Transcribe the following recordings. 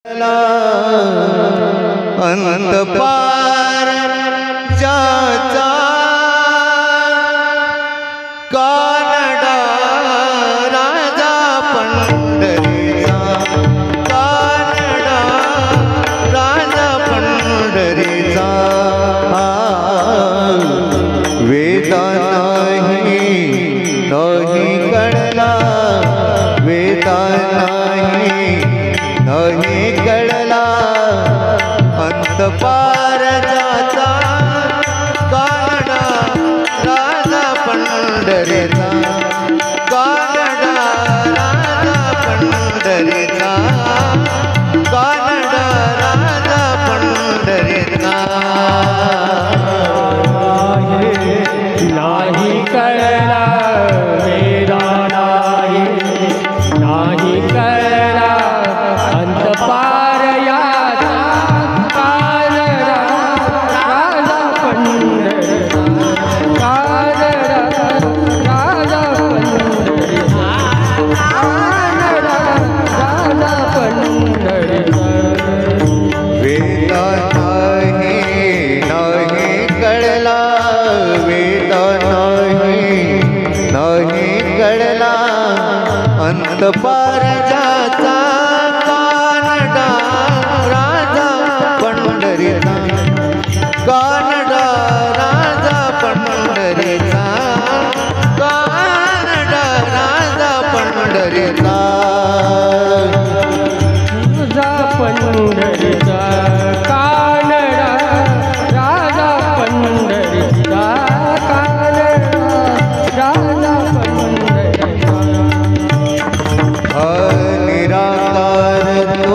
अंत पार ज्याचा कानडा राजा पंढरीचा, कानडा राजा पंढरीचा वेदा नाही कळला, वेदा नाही कळला अंत पार ज्याचा कानडा राजा पंढरीचा, कानडा राजा पंढरीचा, कानडा राजा पंढरीचा नाही कळला वेदा नाही कळला अंत पार याचा कानडा राजा पंढरीचा, कानडा राजा पंढरीचा, कानडा राजा पंढरीचा वेदा नाही कळला, वेदा नाही कळला अंत पार ज्याचा कानडा राजा पंढरीचा, कानडा राजा पंढरीचा, कानडा राजा पंढरीचा राजा पंढरीचा, कानडा राजा पंढरीचा, कानडा राजा पंढरीचा निराकार तो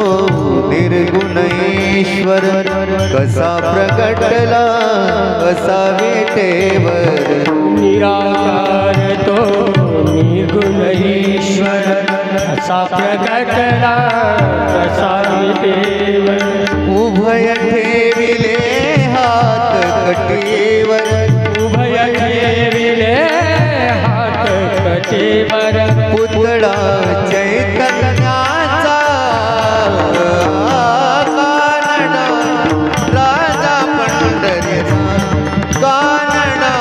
निर्गुण ईश्वर कसा प्रगटला कसा विटेवर, निराकार तो निर्गुण ईश्वर असा प्रगटला कसा विटेवर, उभय ठेविले हात कटीवर, उभय ठेविले हात कटीवर पुतळा चैतन्याचा, कानडा राजा पंढरीचा, कानडा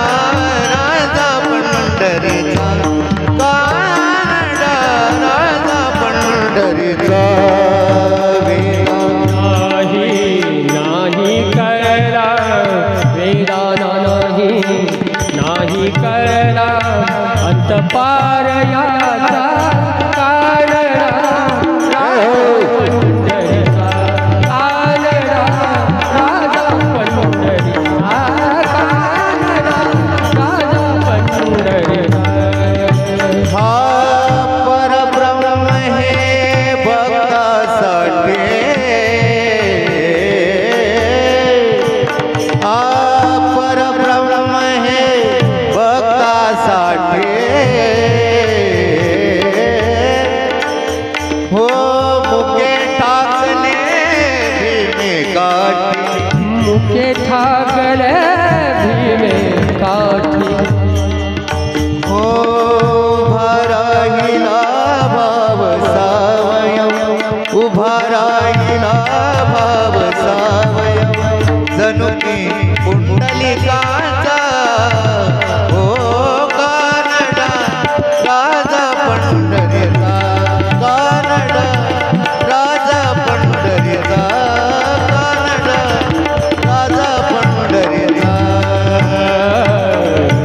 राजा पंढरीचा, कानडा राजा पंढरीचा नाही कळला वेदा नाही कळला अंत पार याचा कानडा पंढरीचा, कानडा राजा पंढरीचा, कानडा राजा पंढरीचा हा परब्रह्म हे भक्तासाठी, हा परब्रह्म हे भक्तासाठी हो मुके ठाकले भीमे काठी, मुके ठाकले भीमे काठी हो उभा राहिला भाव सावयव, उभा राहिला भाव सावयव जणू की पुंडलिकाचा, हो कानडा राजा पंढरीचा, कानडा राजा पंढरीचा, कानडा राजा पंढरीचा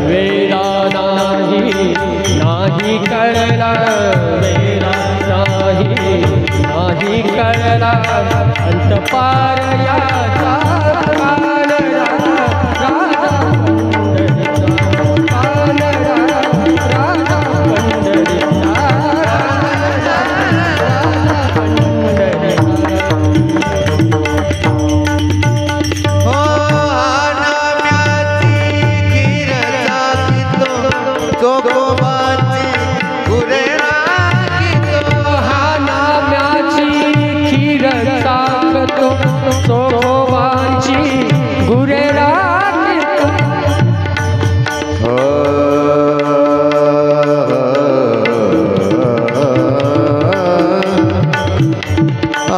वेदा नाही कळला, वेदा नाही कळला अंत पार याचा कानडा राजा पंढरीचा, कानडा राजा पंढरीचा, हो नाम्याची खीर चाकितो चोखोबाची गुरे राखितो, हा नाम्याची खीर चाकतो चोखोबाची गुरे राखितो आ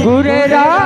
गुरे राखितो